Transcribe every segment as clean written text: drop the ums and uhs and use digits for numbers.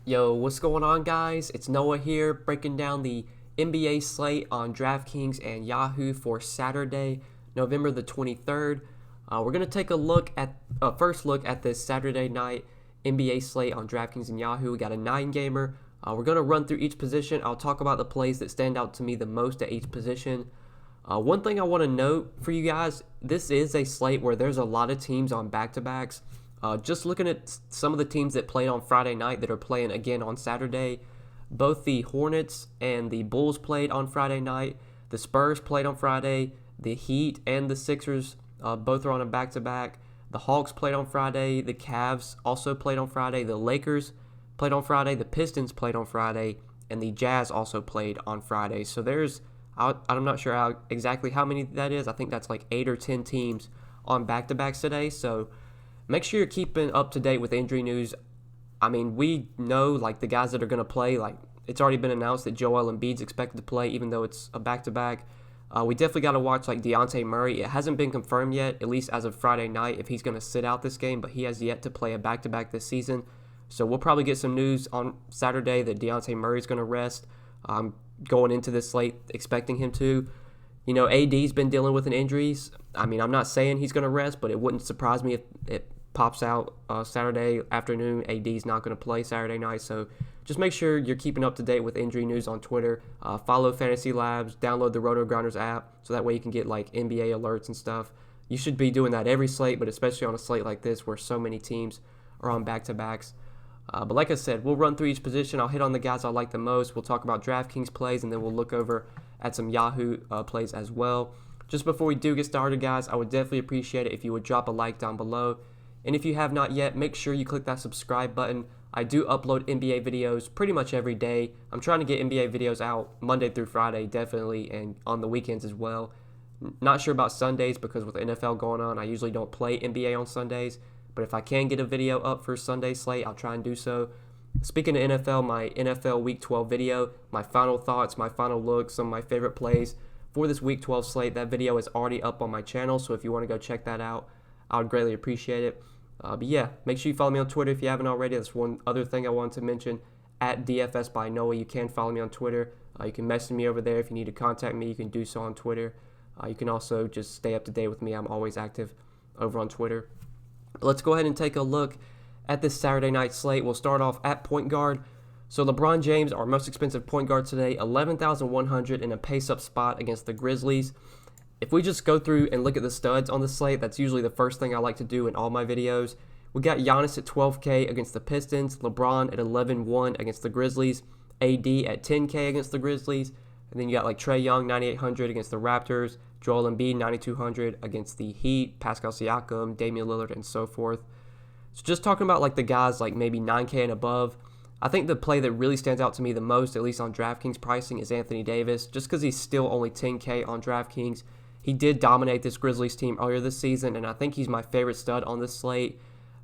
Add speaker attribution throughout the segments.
Speaker 1: Yo, what's going on, guys? It's Noah here, breaking down the NBA slate on Draftkings and Yahoo for Saturday, November the 23rd. We're gonna take a look at first look at this Saturday night NBA slate on Draftkings and Yahoo. We got a 9-gamer. We're gonna run through each position. I'll talk about the plays that stand out to me the most at each position. One thing I want to note for you guys: this is a slate where there's a lot of teams on back-to-backs. Just looking at some of the teams that played on Friday night that are playing again on Saturday, both the Hornets and the Bulls played on Friday night. The Spurs played on Friday. The Heat and the Sixers both are on a back-to-back. The Hawks played on Friday. The Cavs also played on Friday. The Lakers played on Friday. The Pistons played on Friday. And the Jazz also played on Friday. So I'm not sure exactly how many that is. I think that's like 8 or 10 teams on back-to-backs today. So make sure you're keeping up to date with injury news. I mean, we know like the guys that are going to play. Like it's already been announced that Joel Embiid's expected to play, even though it's a back-to-back. We definitely got to watch like Dejounte Murray. It hasn't been confirmed yet, at least as of Friday night, if he's going to sit out this game. But he has yet to play a back-to-back this season. So we'll probably get some news on Saturday that Dejounte Murray's going to rest. Going into this slate, expecting him to. You know, AD's been dealing with an injuries. I mean, I'm not saying he's going to rest, but it wouldn't surprise me if it pops out Saturday afternoon. AD's not going to play Saturday night, so just make sure you're keeping up to date with injury news on Twitter. Follow Fantasy Labs, download the Roto Grinders app, so that way you can get like NBA alerts and stuff. You should be doing that every slate, but especially on a slate like this where so many teams are on back-to-backs. But like I said, we'll run through each position. I'll hit on the guys I like the most. We'll talk about DraftKings plays, and then we'll look over at some Yahoo plays as well. Just before we do get started, guys, I would definitely appreciate it if you would drop a like down below. And if you have not yet, make sure you click that subscribe button. I do upload NBA videos pretty much every day. I'm trying to get NBA videos out Monday through Friday, definitely, and on the weekends as well. Not sure about Sundays because with the NFL going on, I usually don't play NBA on Sundays. But if I can get a video up for Sunday slate, I'll try and do so. Speaking of NFL, my NFL Week 12 video, my final thoughts, my final looks, some of my favorite plays for this Week 12 slate, that video is already up on my channel. So if you want to go check that out, I would greatly appreciate it. But yeah, make sure you follow me on Twitter if you haven't already. That's one other thing I wanted to mention. At DFS by Noah, you can follow me on Twitter. You can message me over there if you need to contact me. You can do so on Twitter. You can also just stay up to date with me. I'm always active over on Twitter. Let's go ahead and take a look at this Saturday night slate. We'll start off at point guard. So LeBron James, our most expensive point guard today, 11,100 in a pace-up spot against the Grizzlies. If we just go through and look at the studs on the slate, that's usually the first thing I like to do in all my videos. We got Giannis at 12K against the Pistons, LeBron at 11,100 against the Grizzlies, AD at 10K against the Grizzlies, and then you got like Trae Young, 9,800 against the Raptors, Joel Embiid, 9,200 against the Heat, Pascal Siakam, Damian Lillard, and so forth. So just talking about like the guys like maybe 9K and above, I think the play that really stands out to me the most, at least on DraftKings pricing, is Anthony Davis, just because he's still only 10K on DraftKings. He did dominate this Grizzlies team earlier this season, and I think he's my favorite stud on this slate.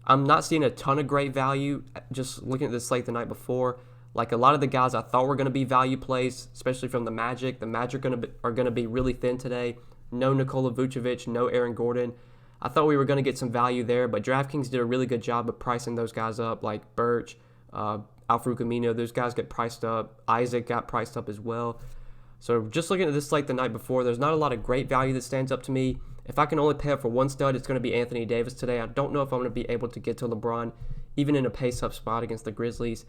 Speaker 1: I'm not seeing a ton of great value just looking at this slate the night before. Like a lot of the guys I thought were going to be value plays, especially from the Magic. The Magic are going to be really thin today. No Nikola Vucevic, no Aaron Gordon. I thought we were going to get some value there, but DraftKings did a really good job of pricing those guys up, like Birch, Al-Farouq Amino. Those guys get priced up. Isaac got priced up as well. So just looking at this slate the night before, there's not a lot of great value that stands up to me. If I can only pay up for one stud, it's going to be Anthony Davis today. I don't know if I'm going to be able to get to LeBron, even in a pace-up spot against the Grizzlies.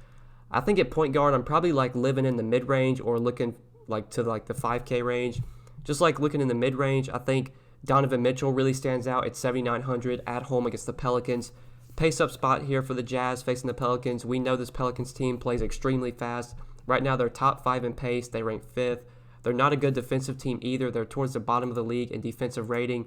Speaker 1: I think at point guard, I'm probably like living in the mid-range or looking like to like the 5K range. Just like looking in the mid-range, I think Donovan Mitchell really stands out at 7,900 at home against the Pelicans. Pace-up spot here for the Jazz facing the Pelicans. We know this Pelicans team plays extremely fast. Right now, they're top 5 in pace. They rank 5th. They're not a good defensive team either. They're towards the bottom of the league in defensive rating.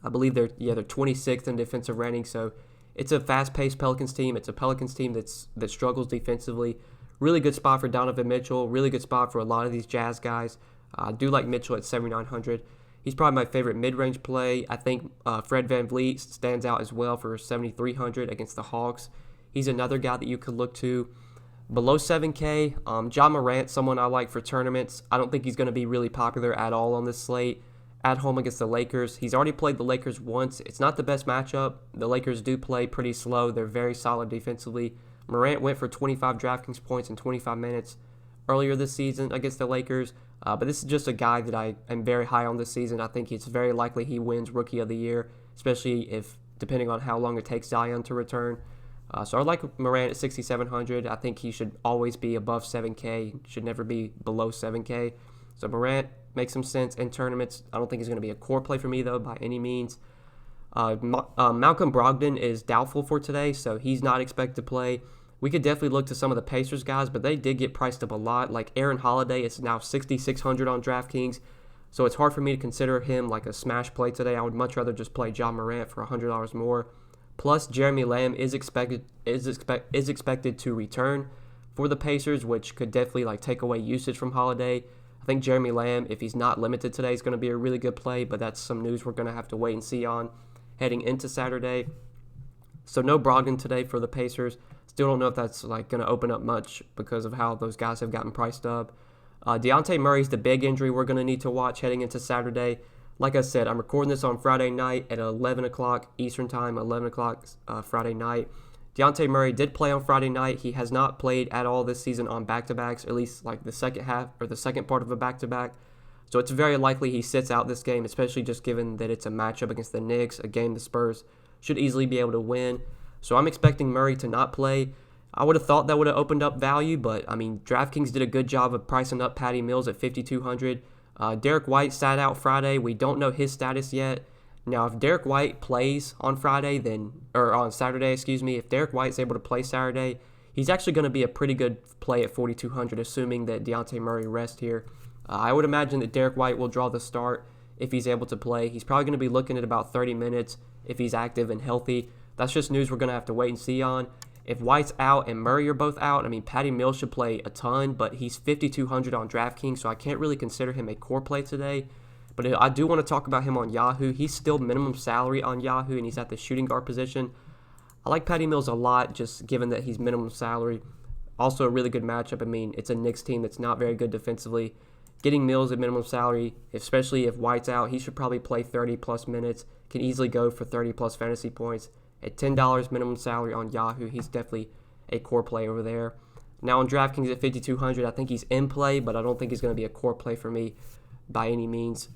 Speaker 1: I believe they're 26th in defensive rating. So it's a fast-paced Pelicans team. It's a Pelicans team that struggles defensively. Really good spot for Donovan Mitchell. Really good spot for a lot of these Jazz guys. I do like Mitchell at 7,900. He's probably my favorite mid-range play. I think Fred VanVleet stands out as well for 7,300 against the Hawks. He's another guy that you could look to. Below 7K, John Morant, someone I like for tournaments. I don't think he's going to be really popular at all on this slate. At home against the Lakers. He's already played the Lakers once. It's not the best matchup. The Lakers do play pretty slow. They're very solid defensively. Morant went for 25 DraftKings points in 25 minutes earlier this season against the Lakers. But this is just a guy that I am very high on this season. I think it's very likely he wins Rookie of the Year, especially if depending on how long it takes Zion to return. So I like Morant at 6,700. I think he should always be above 7K. Should never be below 7K. So Morant makes some sense in tournaments. I don't think he's going to be a core play for me, though, by any means. Malcolm Brogdon is doubtful for today, so he's not expected to play. We could definitely look to some of the Pacers guys, but they did get priced up a lot. Like Aaron Holiday is now 6,600 on DraftKings, so it's hard for me to consider him like a smash play today. I would much rather just play John Morant for $100 more. Plus, Jeremy Lamb is expected to return for the Pacers, which could definitely like take away usage from Holiday. I think Jeremy Lamb, if he's not limited today, is going to be a really good play, but that's some news we're going to have to wait and see on heading into Saturday. So no Brogdon today for the Pacers. Still don't know if that's like going to open up much because of how those guys have gotten priced up. Dejounte Murray's the big injury we're going to need to watch heading into Saturday. Like I said, I'm recording this on Friday night at 11 o'clock Eastern Time, 11 o'clock Friday night. Dejounte Murray did play on Friday night. He has not played at all this season on back-to-backs, at least like the second half or the second part of a back-to-back. So it's very likely he sits out this game, especially just given that it's a matchup against the Knicks, a game the Spurs should easily be able to win. So I'm expecting Murray to not play. I would have thought that would have opened up value, but I mean, DraftKings did a good job of pricing up Patty Mills at 5,200. Derek White sat out Friday. We don't know his status yet. Now, if Derek White plays on Saturday, if Derek White's able to play Saturday, he's actually going to be a pretty good play at 4,200, assuming that Dejounte Murray rests here. I would imagine that Derek White will draw the start if he's able to play. He's probably going to be looking at about 30 minutes if he's active and healthy. That's just news we're going to have to wait and see on. If White's out and Murray are both out, I mean, Patty Mills should play a ton, but he's 5,200 on DraftKings, so I can't really consider him a core play today. But I do want to talk about him on Yahoo. He's still minimum salary on Yahoo, and he's at the shooting guard position. I like Patty Mills a lot, just given that he's minimum salary. Also a really good matchup. I mean, it's a Knicks team that's not very good defensively. Getting Mills at minimum salary, especially if White's out, he should probably play 30-plus minutes, can easily go for 30-plus fantasy points. At $10 minimum salary on Yahoo, he's definitely a core play over there. Now on DraftKings at 5,200, I think he's in play, but I don't think he's going to be a core play for me by any means.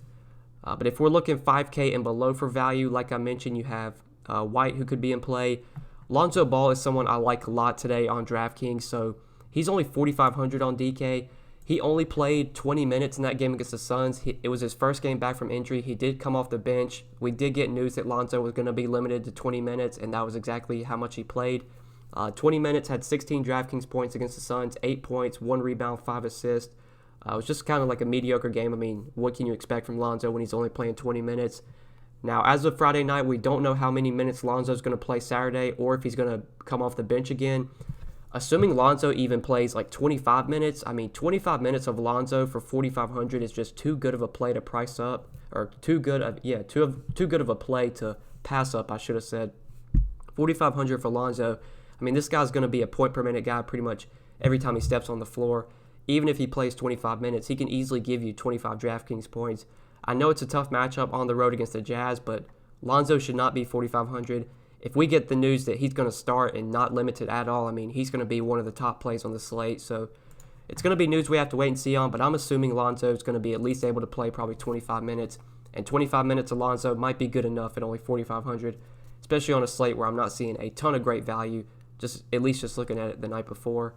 Speaker 1: But if we're looking 5K and below for value, like I mentioned, you have White who could be in play. Lonzo Ball is someone I like a lot today on DraftKings, so he's only 4,500 on DK. He only played 20 minutes in that game against the Suns. It was his first game back from injury. He did come off the bench. We did get news that Lonzo was going to be limited to 20 minutes, and that was exactly how much he played. 20 minutes, had 16 DraftKings points against the Suns, 8 points, 1 rebound, 5 assists. It was just kind of like a mediocre game. I mean, what can you expect from Lonzo when he's only playing 20 minutes? Now, as of Friday night, we don't know how many minutes Lonzo's going to play Saturday or if he's going to come off the bench again. Assuming Lonzo even plays like 25 minutes, I mean, 25 minutes of Lonzo for 4,500 is just too good of a play to price up, or too good of a play to pass up, I should have said. 4,500 for Lonzo. I mean, this guy's going to be a point per minute guy pretty much every time he steps on the floor. Even if he plays 25 minutes, he can easily give you 25 DraftKings points. I know it's a tough matchup on the road against the Jazz, but Lonzo should not be 4,500. If we get the news that he's going to start and not limited at all, I mean, he's going to be one of the top plays on the slate. So it's going to be news we have to wait and see on, but I'm assuming Lonzo is going to be at least able to play probably 25 minutes. And 25 minutes of Lonzo might be good enough at only 4,500, especially on a slate where I'm not seeing a ton of great value, at least looking at it the night before.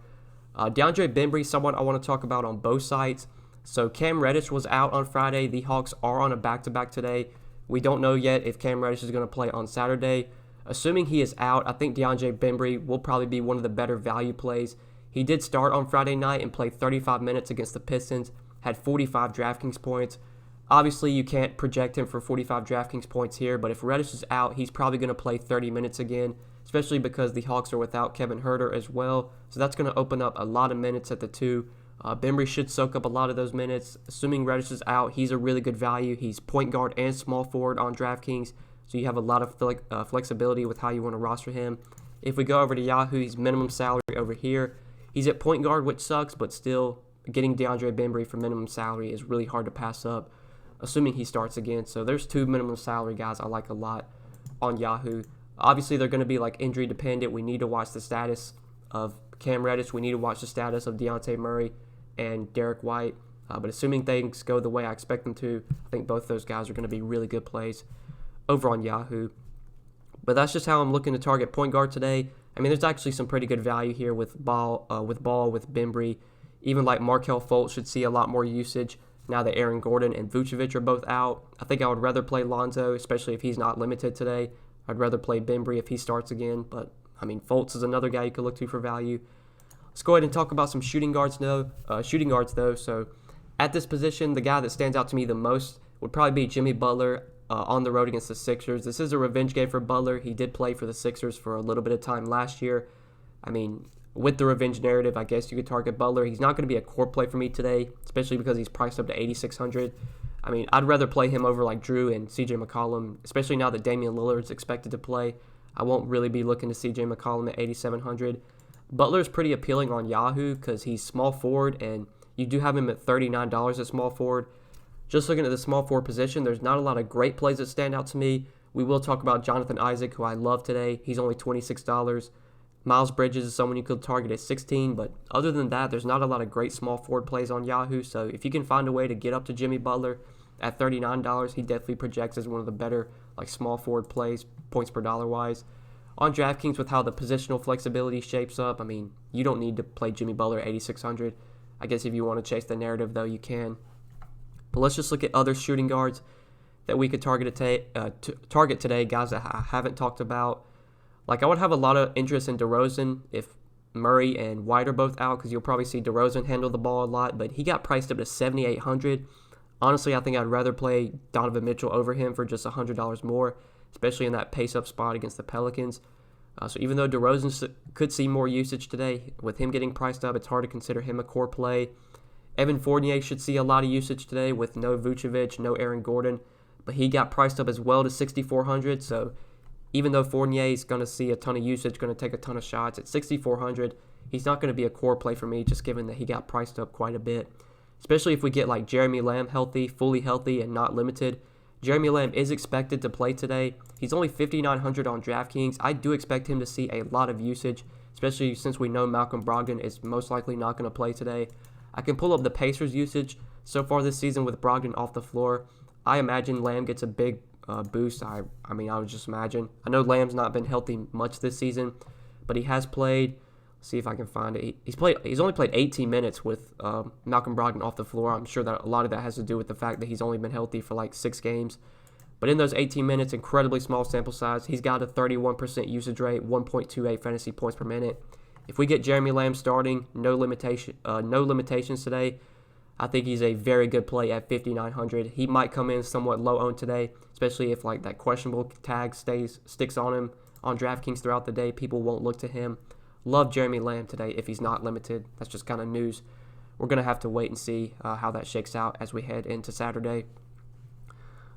Speaker 1: DeAndre Bembry, someone I want to talk about on both sides. So Cam Reddish was out on Friday. The Hawks are on a back-to-back today. We don't know yet if Cam Reddish is going to play on Saturday. Assuming he is out, I think DeAndre Bembry will probably be one of the better value plays. He did start on Friday night and played 35 minutes against the Pistons, had 45 DraftKings points. Obviously, you can't project him for 45 DraftKings points here, but if Reddish is out, he's probably going to play 30 minutes again, especially because the Hawks are without Kevin Huerter as well. So that's going to open up a lot of minutes at the 2. Bembry should soak up a lot of those minutes. Assuming Reddish is out, he's a really good value. He's point guard and small forward on DraftKings, so you have a lot of flexibility with how you want to roster him. If we go over to Yahoo, he's minimum salary over here. He's at point guard, which sucks, but still getting DeAndre Bembry for minimum salary is really hard to pass up, assuming he starts again. So there's 2 minimum salary guys I like a lot on Yahoo. Obviously, they're going to be like injury dependent. We need to watch the status of Cam Reddish. We need to watch the status of Dejounte Murray and Derek White. But assuming things go the way I expect them to, I think both those guys are going to be really good plays over on Yahoo. But that's just how I'm looking to target point guard today. I mean, there's actually some pretty good value here with Ball, with Bembry. Even like Markelle Fultz should see a lot more usage now that Aaron Gordon and Vucevic are both out. I think I would rather play Lonzo, especially if he's not limited today. I'd rather play Bembry if he starts again. But, I mean, Fultz is another guy you could look to for value. Let's go ahead and talk about some shooting guards though. So at this position, the guy that stands out to me the most would probably be Jimmy Butler on the road against the Sixers. This is a revenge game for Butler. He did play for the Sixers for a little bit of time last year. I mean, with the revenge narrative, I guess you could target Butler. He's not going to be a core play for me today, especially because he's priced up to $8,600. I mean, I'd rather play him over like Drew and CJ McCollum, especially now that Damian Lillard's expected to play. I won't really be looking to CJ McCollum at $8,700. Butler's pretty appealing on Yahoo because he's small forward, and you do have him at $39 at small forward. Just looking at the small forward position, there's not a lot of great plays that stand out to me. We will talk about Jonathan Isaac, who I love today. He's only $26. Miles Bridges is someone you could target at $16, but other than that, there's not a lot of great small forward plays on Yahoo. So if you can find a way to get up to Jimmy Butler at $39, he definitely projects as one of the better like small forward plays, points per dollar wise. On DraftKings, with how the positional flexibility shapes up, I mean, you don't need to play Jimmy Butler at $8,600. I guess if you want to chase the narrative, though, you can. But let's just look at other shooting guards that we could target today, guys that I haven't talked about. Like, I would have a lot of interest in DeRozan if Murray and White are both out, because you'll probably see DeRozan handle the ball a lot, but he got priced up to $7,800. Honestly, I think I'd rather play Donovan Mitchell over him for just $100 more, especially in that pace-up spot against the Pelicans. So even though DeRozan could see more usage today, with him getting priced up, it's hard to consider him a core play. Evan Fournier should see a lot of usage today with no Vucevic, no Aaron Gordon, but he got priced up as well to $6,400. So even though Fournier is going to see a ton of usage, going to take a ton of shots, at $6,400, he's not going to be a core play for me, just given that he got priced up quite a bit. Especially if we get like Jeremy Lamb fully healthy, and not limited. Jeremy Lamb is expected to play today. He's only $5,900 on DraftKings. I do expect him to see a lot of usage, especially since we know Malcolm Brogdon is most likely not going to play today. I can pull up the Pacers' usage so far this season with Brogdon off the floor. I imagine Lamb gets a big boost. I would just imagine. I know Lamb's not been healthy much this season, but he has played. Let's see if I can find it. He's only played 18 minutes with Malcolm Brogdon off the floor. I'm sure that a lot of that has to do with the fact that he's only been healthy for like 6 games. But in those 18 minutes, incredibly small sample size, he's got a 31% usage rate, 1.28 fantasy points per minute. If we get Jeremy Lamb starting, no limitations today, I think he's a very good play at $5,900. He might come in somewhat low owned today, especially if like that questionable tag sticks on him on DraftKings throughout the day. People won't look to him. Love Jeremy Lamb today if he's not limited. That's just kind of news. We're going to have to wait and see how that shakes out as we head into Saturday.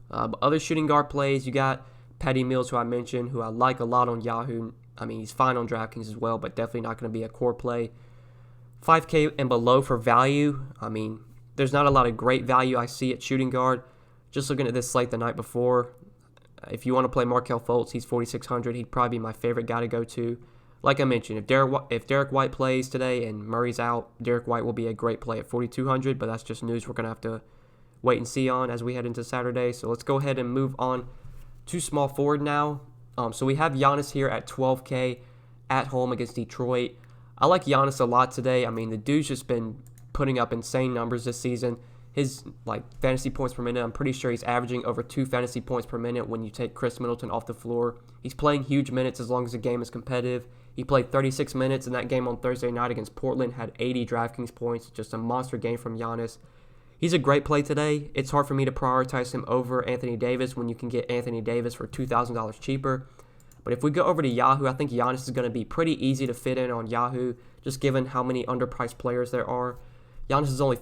Speaker 1: Other shooting guard plays, you got Patty Mills, who I mentioned, who I like a lot on Yahoo. I mean, he's fine on DraftKings as well, but definitely not going to be a core play. $5K and below for value. I mean, there's not a lot of great value I see at shooting guard. Just looking at this slate the night before, if you want to play Markelle Fultz, he's $4,600. He'd probably be my favorite guy to go to. Like I mentioned, if Derek White plays today and Murray's out, Derek White will be a great play at $4,200, but that's just news we're going to have to wait and see on as we head into Saturday. So let's go ahead and move on to small forward now. So we have Giannis here at $12K at home against Detroit. I like Giannis a lot today. I mean, the dude's just been putting up insane numbers this season. His fantasy points per minute, I'm pretty sure he's averaging over 2 fantasy points per minute when you take Chris Middleton off the floor. He's playing huge minutes as long as the game is competitive. He played 36 minutes in that game on Thursday night against Portland, had 80 DraftKings points, just a monster game from Giannis. He's a great play today. It's hard for me to prioritize him over Anthony Davis when you can get Anthony Davis for $2,000 cheaper. But if we go over to Yahoo, I think Giannis is going to be pretty easy to fit in on Yahoo, just given how many underpriced players there are. Giannis is only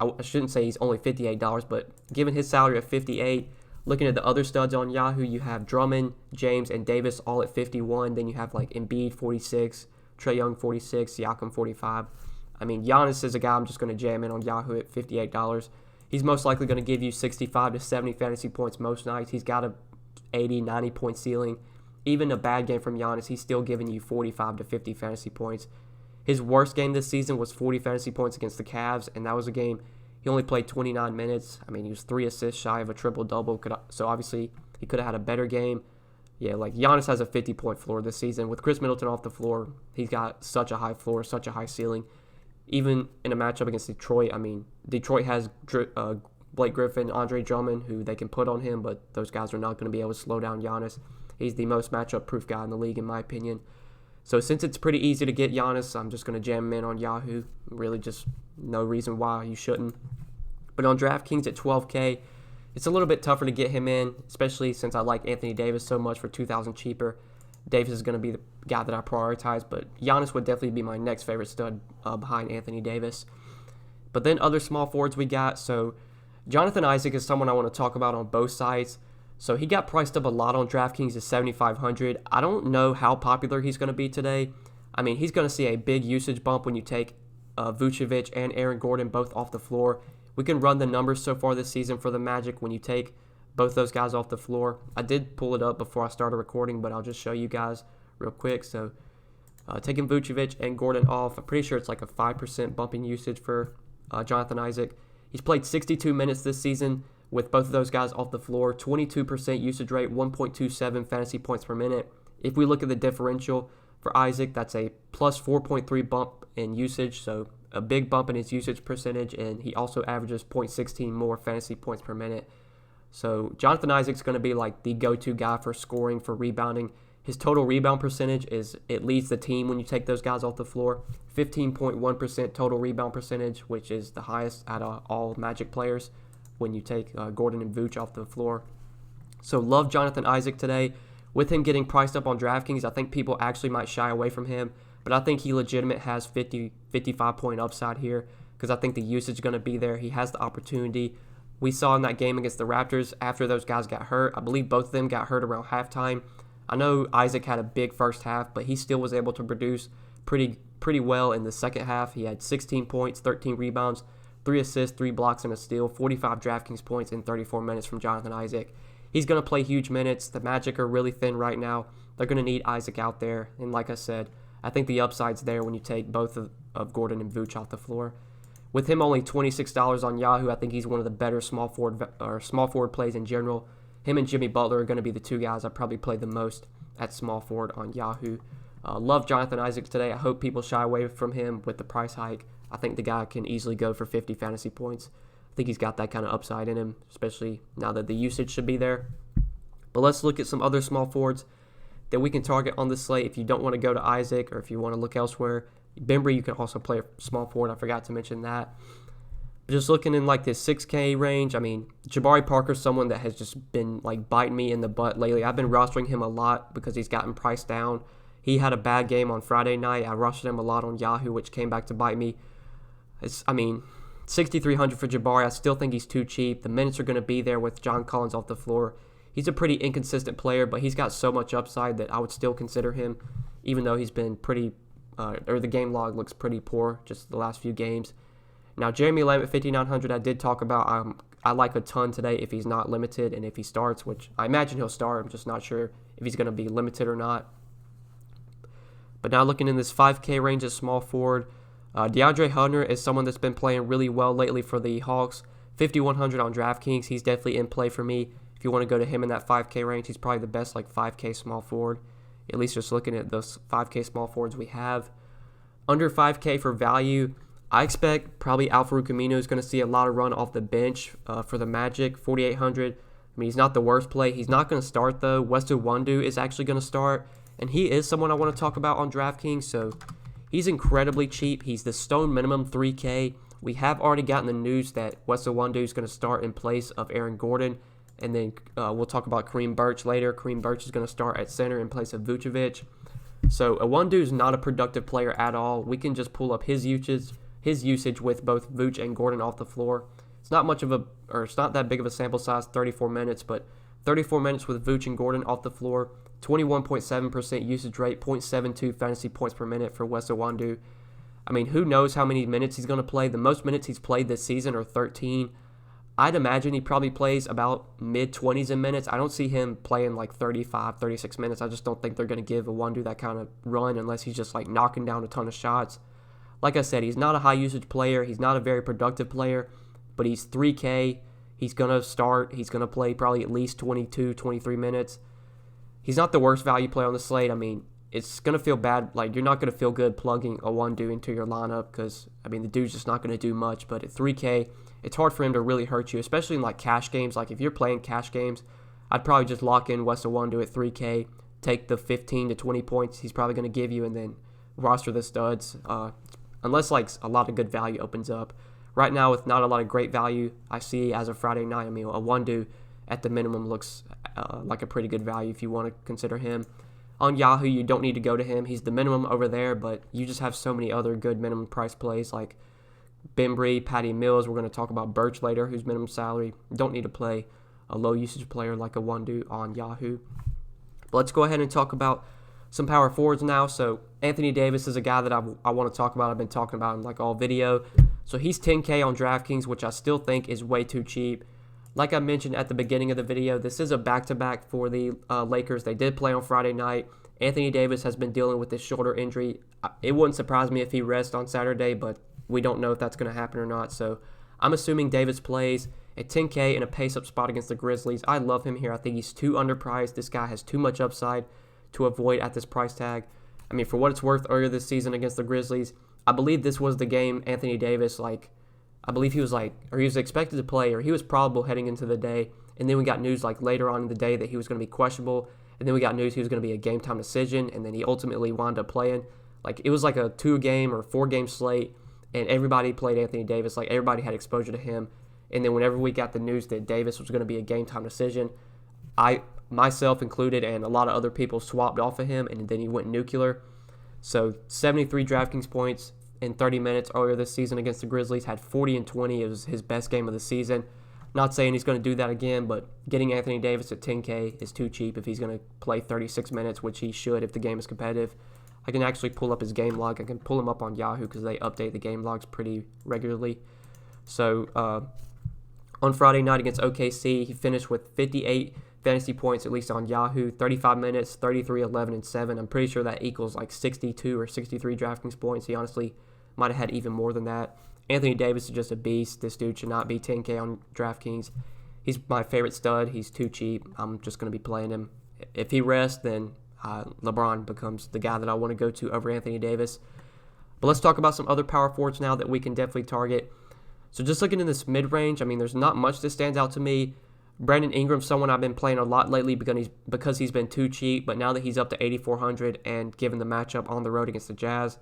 Speaker 1: I shouldn't say he's only $58, but given his salary of $58, looking at the other studs on Yahoo, you have Drummond, James, and Davis all at $51. Then you have like Embiid, $46, Trae Young, $46, Siakam, $45. I mean, Giannis is a guy I'm just going to jam in on Yahoo at $58. He's most likely going to give you 65 to 70 fantasy points most nights. He's got a 80, 90 point ceiling. even a bad game from Giannis, he's still giving you 45 to 50 fantasy points. His worst game this season was 40 fantasy points against the Cavs, and that was a game he only played 29 minutes. I mean, he was 3 assists shy of a triple-double, so obviously he could have had a better game. Yeah, like Giannis has a 50-point floor this season. With Chris Middleton off the floor, he's got such a high floor, such a high ceiling. Even in a matchup against Detroit, I mean, Detroit has Blake Griffin, Andre Drummond, who they can put on him, but those guys are not going to be able to slow down Giannis. He's the most matchup-proof guy in the league, in my opinion. So since it's pretty easy to get Giannis, I'm just going to jam him in on Yahoo. Really just no reason why you shouldn't. But on DraftKings at 12K, it's a little bit tougher to get him in, especially since I like Anthony Davis so much for $2,000 cheaper. Davis is going to be the guy that I prioritize, but Giannis would definitely be my next favorite stud behind Anthony Davis. But then other small forwards we got. So Jonathan Isaac is someone I want to talk about on both sides. So he got priced up a lot on DraftKings at $7,500. I don't know how popular he's going to be today. I mean, he's going to see a big usage bump when you take Vucevic and Aaron Gordon both off the floor. We can run the numbers so far this season for the Magic when you take both those guys off the floor. I did pull it up before I started recording, but I'll just show you guys real quick. So taking Vucevic and Gordon off, I'm pretty sure it's like a 5% bump in usage for Jonathan Isaac. He's played 62 minutes this season with both of those guys off the floor, 22% usage rate, 1.27 fantasy points per minute. If we look at the differential for Isaac, that's a plus 4.3 bump in usage, so a big bump in his usage percentage, and he also averages 0.16 more fantasy points per minute. So Jonathan Isaac's going to be like the go-to guy for scoring, for rebounding. His total rebound percentage it leads the team when you take those guys off the floor. 15.1% total rebound percentage, which is the highest out of all Magic players when you take Gordon and Vooch off the floor. So love Jonathan Isaac today. With him getting priced up on DraftKings, I think people actually might shy away from him, but I think he legitimate has 55 point upside here because I think the usage is going to be there. He has the opportunity. We saw in that game against the Raptors after those guys got hurt. I believe both of them got hurt around halftime. I know Isaac had a big first half, but he still was able to produce pretty well in the second half. He had 16 points, 13 rebounds, 3 assists, 3 blocks, and a steal, 45 DraftKings points in 34 minutes from Jonathan Isaac. He's going to play huge minutes. The Magic are really thin right now. They're going to need Isaac out there. And like I said, I think the upside's there when you take both of Gordon and Vooch off the floor. With him only $26 on Yahoo, I think he's one of the better small forward plays in general. Him and Jimmy Butler are going to be the two guys I probably play the most at small forward on Yahoo. Love Jonathan Isaac today. I hope people shy away from him with the price hike. I think the guy can easily go for 50 fantasy points. I think he's got that kind of upside in him, especially now that the usage should be there. But let's look at some other small forwards that we can target on the slate if you don't want to go to Isaac or if you want to look elsewhere. Bembry, you can also play a small forward. I forgot to mention that. Just looking in like this 6K range, I mean, Jabari Parker's someone that has just been like biting me in the butt lately. I've been rostering him a lot because he's gotten priced down. He had a bad game on Friday night. I rostered him a lot on Yahoo, which came back to bite me. $6,300 for Jabari. I still think he's too cheap. The minutes are going to be there with John Collins off the floor. He's a pretty inconsistent player, but he's got so much upside that I would still consider him, even though he's been the game log looks pretty poor just the last few games. Now, Jeremy Lamb at $5,900, I did talk about. I like a ton today if he's not limited and if he starts, which I imagine he'll start. I'm just not sure if he's going to be limited or not. But now looking in this 5K range as small forward, DeAndre Hunter is someone that's been playing really well lately for the Hawks. $5,100 on DraftKings. He's definitely in play for me. If you want to go to him in that 5K range, he's probably the best 5K small forward. At least just looking at those 5K small forwards we have. Under 5K for value, I expect probably Al-Farouq Aminu is going to see a lot of run off the bench for the Magic, $4,800. I mean, he's not the worst play. He's not going to start, though. Weston Wondu is actually going to start, and he is someone I want to talk about on DraftKings, so he's incredibly cheap. He's the stone minimum 3K. We have already gotten the news that Weston Wondu is going to start in place of Aaron Gordon, and then we'll talk about Kareem Birch later. Kareem Birch is going to start at center in place of Vucevic. So Wondu is not a productive player at all. We can just pull up his usage with both Vooch and Gordon off the floor. It's not that big of a sample size, 34 minutes, but 34 minutes with Vooch and Gordon off the floor, 21.7% usage rate, 0.72 fantasy points per minute for Weston Wondu. I mean, who knows how many minutes he's going to play? The most minutes he's played this season are 13. I'd imagine he probably plays about mid-20s in minutes. I don't see him playing like 35, 36 minutes. I just don't think they're going to give Awandu that kind of run unless he's just like knocking down a ton of shots. Like I said, he's not a high-usage player. He's not a very productive player, but he's 3K. He's going to start. He's going to play probably at least 22, 23 minutes. He's not the worst value player on the slate. I mean, it's going to feel bad. Like, you're not going to feel good plugging Awandu into your lineup because, I mean, the dude's just not going to do much. But at 3K, it's hard for him to really hurt you, especially in, like, cash games. Like, if you're playing cash games, I'd probably just lock in Wes Awandu at 3K, take the 15 to 20 points he's probably going to give you, and then roster the studs. Unless, like, a lot of good value opens up. Right now, with not a lot of great value, I see as of Friday night, I mean, Awandu at the minimum looks like a pretty good value if you want to consider him. On Yahoo, you don't need to go to him. He's the minimum over there, but you just have so many other good minimum price plays like Bembry, Patty Mills. We're going to talk about Birch later, who's minimum salary. You don't need to play a low-usage player like Awandu on Yahoo. But let's go ahead and talk about some power forwards now. So Anthony Davis is a guy that I want to talk about. I've been talking about him like all video. So he's 10K on Draftkings, which I still think is way too cheap. Like I mentioned at the beginning of the video, this is a back-to-back for the Lakers. They did play on Friday night. Anthony Davis has been dealing with this shoulder injury. It wouldn't surprise me if he rests on Saturday, but we don't know if that's going to happen or not. So I'm assuming Davis plays at 10K in a pace-up spot against the Grizzlies. I love him here. I think he's too underpriced. This guy has too much upside to avoid at this price tag. I mean, for what it's worth, earlier this season against the Grizzlies, I believe this was the game Anthony Davis, I believe he was expected to play, or he was probable heading into the day. And then we got news later on in the day that he was going to be questionable. And then we got news he was going to be a game time decision. And then he ultimately wound up playing. It was like a 2-game or 4-game slate. And everybody played Anthony Davis. Everybody had exposure to him. And then whenever we got the news that Davis was going to be a game time decision, I, myself included, and a lot of other people swapped off of him. And then he went nuclear. So 73 DraftKings points in 30 minutes earlier this season against the Grizzlies, had 40 and 20. It was his best game of the season. Not saying he's going to do that again, but getting Anthony Davis at 10K is too cheap if he's going to play 36 minutes, which he should if the game is competitive. I can actually pull up his game log. I can pull him up on Yahoo because they update the game logs pretty regularly. So on Friday night against OKC, he finished with 58 fantasy points, at least on Yahoo, 35 minutes, 33, 11, and 7. I'm pretty sure that equals 62 or 63 DraftKings points. He honestly might have had even more than that. Anthony Davis is just a beast. This dude should not be 10K on DraftKings. He's my favorite stud. He's too cheap. I'm just going to be playing him. If he rests, then LeBron becomes the guy that I want to go to over Anthony Davis. But let's talk about some other power forwards now that we can definitely target. So just looking in this mid-range, I mean, there's not much that stands out to me. Brandon Ingram's someone I've been playing a lot lately because he's been too cheap, but now that he's up to 8,400 and given the matchup on the road against the Jazz,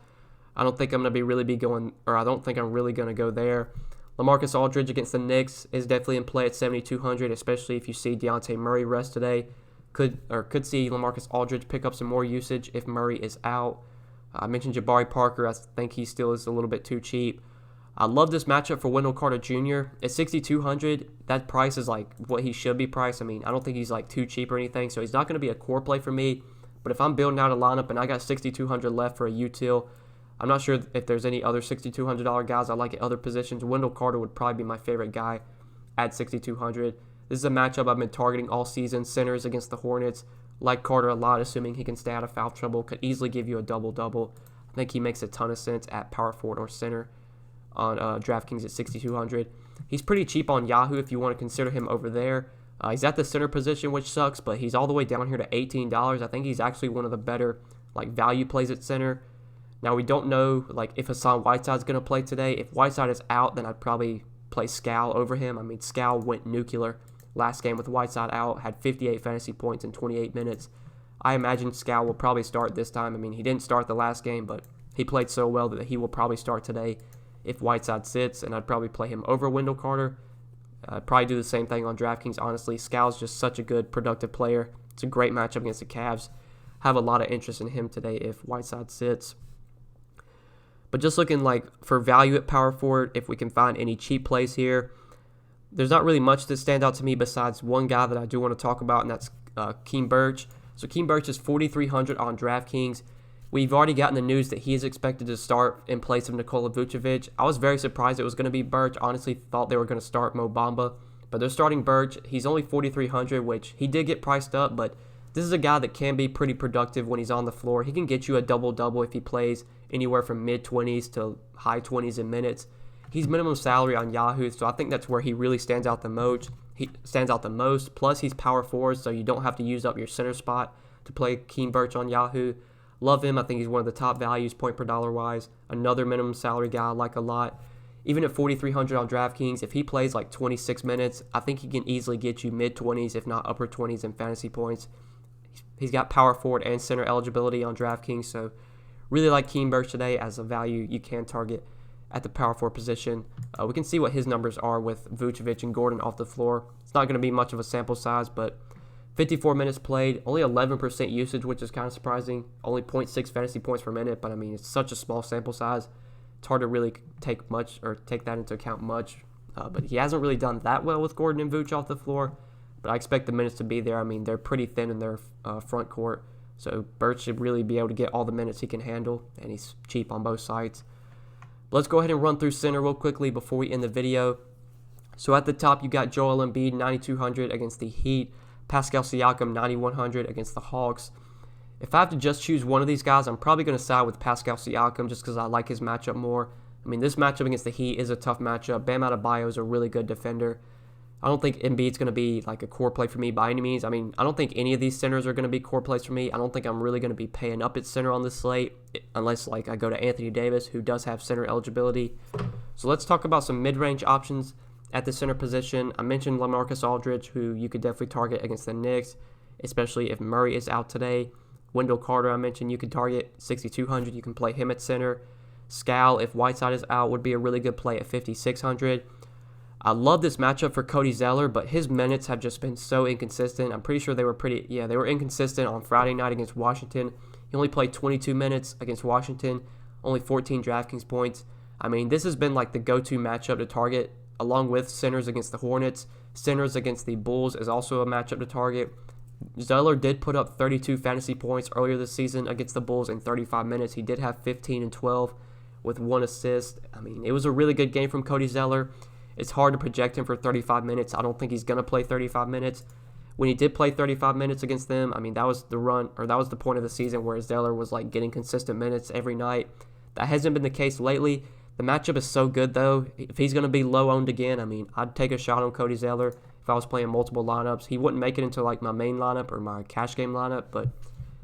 Speaker 1: I don't think I'm going to I don't think I'm really going to go there. LaMarcus Aldridge against the Knicks is definitely in play at 7,200, especially if you see Dejounte Murray rest today. Could see LaMarcus Aldridge pick up some more usage if Murray is out. I mentioned Jabari Parker. I think he still is a little bit too cheap. I love this matchup for Wendell Carter Jr. At 6,200, that price is what he should be priced. I mean, I don't think he's too cheap or anything, so he's not going to be a core play for me. But if I'm building out a lineup and I got 6,200 left for a util, I'm not sure if there's any other $6,200 guys I like at other positions. Wendell Carter would probably be my favorite guy at 6,200. This is a matchup I've been targeting all season. Centers against the Hornets. Like Carter a lot, assuming he can stay out of foul trouble. Could easily give you a double-double. I think he makes a ton of sense at power forward or center on DraftKings at 6,200. He's pretty cheap on Yahoo if you want to consider him over there. He's at the center position, which sucks, but he's all the way down here to $18. I think he's actually one of the better value plays at center. Now, we don't know if Hassan Whiteside's going to play today. If Whiteside is out, then I'd probably play Scal over him. I mean, Scal went nuclear last game with Whiteside out, had 58 fantasy points in 28 minutes. I imagine Scal will probably start this time. I mean, he didn't start the last game, but he played so well that he will probably start today if Whiteside sits, and I'd probably play him over Wendell Carter. I'd probably do the same thing on DraftKings, honestly. Scal's just such a good, productive player. It's a great matchup against the Cavs. Have a lot of interest in him today if Whiteside sits. But just looking for value at power forward, if we can find any cheap plays here, there's not really much that stand out to me besides one guy that I do want to talk about, and that's Keem Birch. So Keem Birch is 4,300 on DraftKings, We've already gotten the news that he is expected to start in place of Nikola Vucevic. I was very surprised it was going to be Birch. Honestly, thought they were going to start Mo Bamba, but they're starting Birch. He's only 4,300, which he did get priced up, but this is a guy that can be pretty productive when he's on the floor. He can get you a double-double if he plays anywhere from mid-20s to high 20s in minutes. He's minimum salary on Yahoo, so I think that's where he really stands out the most. Plus, he's power forward, so you don't have to use up your center spot to play Khem Birch on Yahoo. Love him. I think he's one of the top values point per dollar wise. Another minimum salary guy I like a lot. Even at 4,300 on Draftkings, if he plays like 26 minutes, I think he can easily get you mid-20s, if not upper 20s in fantasy points. He's got power forward and center eligibility on Draftkings, so really like Khem Birch today as a value you can target at the power forward position. We can see what his numbers are with Vucevic and Gordon off the floor. It's not going to be much of a sample size, but 54 minutes played, only 11% usage, which is kind of surprising. Only 0.6 fantasy points per minute, but I mean, it's such a small sample size. It's hard to really take that into account much. But he hasn't really done that well with Gordon and Vooch off the floor. But I expect the minutes to be there. I mean, they're pretty thin in their front court. So Birch should really be able to get all the minutes he can handle, and he's cheap on both sides. But let's go ahead and run through center real quickly before we end the video. So at the top, you got Joel Embiid, 9,200 against the Heat. Pascal Siakam, 9,100 against the Hawks. If I have to just choose one of these guys, I'm probably going to side with Pascal Siakam just because I like his matchup more. I mean, this matchup against the Heat is a tough matchup. Bam Adebayo is a really good defender. I don't think Embiid's going to be like a core play for me by any means. I mean, I don't think any of these centers are going to be core plays for me. I don't think I'm really going to be paying up at center on this slate unless like I go to Anthony Davis, who does have center eligibility. So let's talk about some mid-range options at the center position. I mentioned LaMarcus Aldridge, who you could definitely target against the Knicks, especially if Murray is out today. Wendell Carter, I mentioned you could target 6,200. You can play him at center. Scal, if Whiteside is out, would be a really good play at 5,600. I love this matchup for Cody Zeller, but his minutes have just been so inconsistent. I'm pretty sure they were inconsistent on Friday night against Washington. He only played 22 minutes against Washington, only 14 Draftkings points. I mean, this has been like the go-to matchup to target, along with centers against the Hornets. Centers against the Bulls is also a matchup to target. Zeller did put up 32 fantasy points earlier this season against the Bulls in 35 minutes. He did have 15 and 12 with 1 assist. I mean, it was a really good game from Cody Zeller. It's hard to project him for 35 minutes. I don't think he's going to play 35 minutes. When he did play 35 minutes against them, I mean, that was the point of the season where Zeller was like getting consistent minutes every night. That hasn't been the case lately. The matchup is so good, though. If he's going to be low-owned again, I mean, I'd take a shot on Cody Zeller if I was playing multiple lineups. He wouldn't make it into like my main lineup or my cash game lineup, but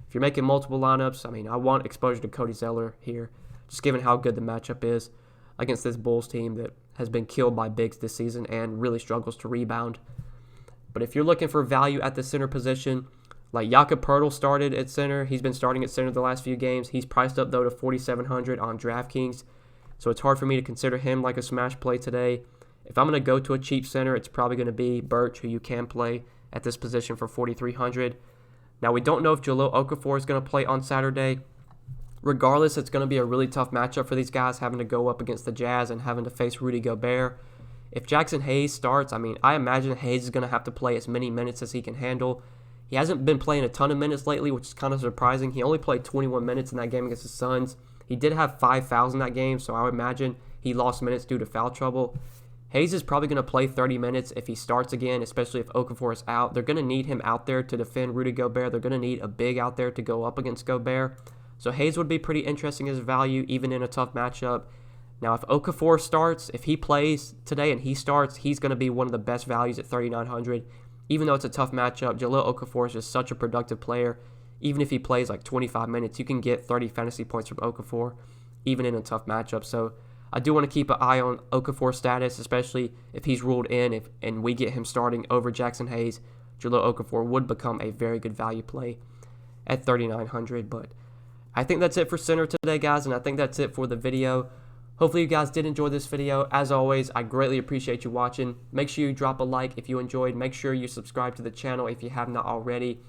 Speaker 1: if you're making multiple lineups, I mean, I want exposure to Cody Zeller here, just given how good the matchup is against this Bulls team that has been killed by bigs this season and really struggles to rebound. But if you're looking for value at the center position, like Jakob Poeltl started at center. He's been starting at center the last few games. He's priced up, though, to 4,700 on DraftKings, so it's hard for me to consider him like a smash play today. If I'm going to go to a cheap center, it's probably going to be Birch, who you can play at this position for 4,300. Now, we don't know if Jahlil Okafor is going to play on Saturday. Regardless, it's going to be a really tough matchup for these guys, having to go up against the Jazz and having to face Rudy Gobert. If Jackson Hayes starts, I mean, I imagine Hayes is going to have to play as many minutes as he can handle. He hasn't been playing a ton of minutes lately, which is kind of surprising. He only played 21 minutes in that game against the Suns. He did have 5 fouls in that game, so I would imagine he lost minutes due to foul trouble. Hayes is probably going to play 30 minutes if he starts again, especially if Okafor is out. They're going to need him out there to defend Rudy Gobert. They're going to need a big out there to go up against Gobert. So Hayes would be pretty interesting as value, even in a tough matchup. Now, if Okafor starts, if he plays today and he starts, he's going to be one of the best values at 3,900. Even though it's a tough matchup, Jahlil Okafor is just such a productive player. Even if he plays like 25 minutes, you can get 30 fantasy points from Okafor, even in a tough matchup. So I do want to keep an eye on Okafor's status, especially if he's ruled in and we get him starting over Jackson Hayes. Jahlil Okafor would become a very good value play at 3,900. But I think that's it for center today, guys, and I think that's it for the video. Hopefully you guys did enjoy this video. As always, I greatly appreciate you watching. Make sure you drop a like if you enjoyed. Make sure you subscribe to the channel if you have not already.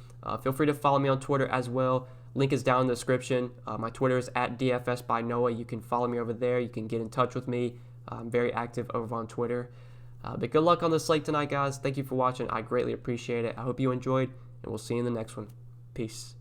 Speaker 1: Feel free to follow me on Twitter as well. Link is down in the description. My Twitter is at DFS by Noah. You can follow me over there. You can get in touch with me. I'm very active over on Twitter. But good luck on the slate tonight, guys. Thank you for watching. I greatly appreciate it. I hope you enjoyed, and we'll see you in the next one. Peace.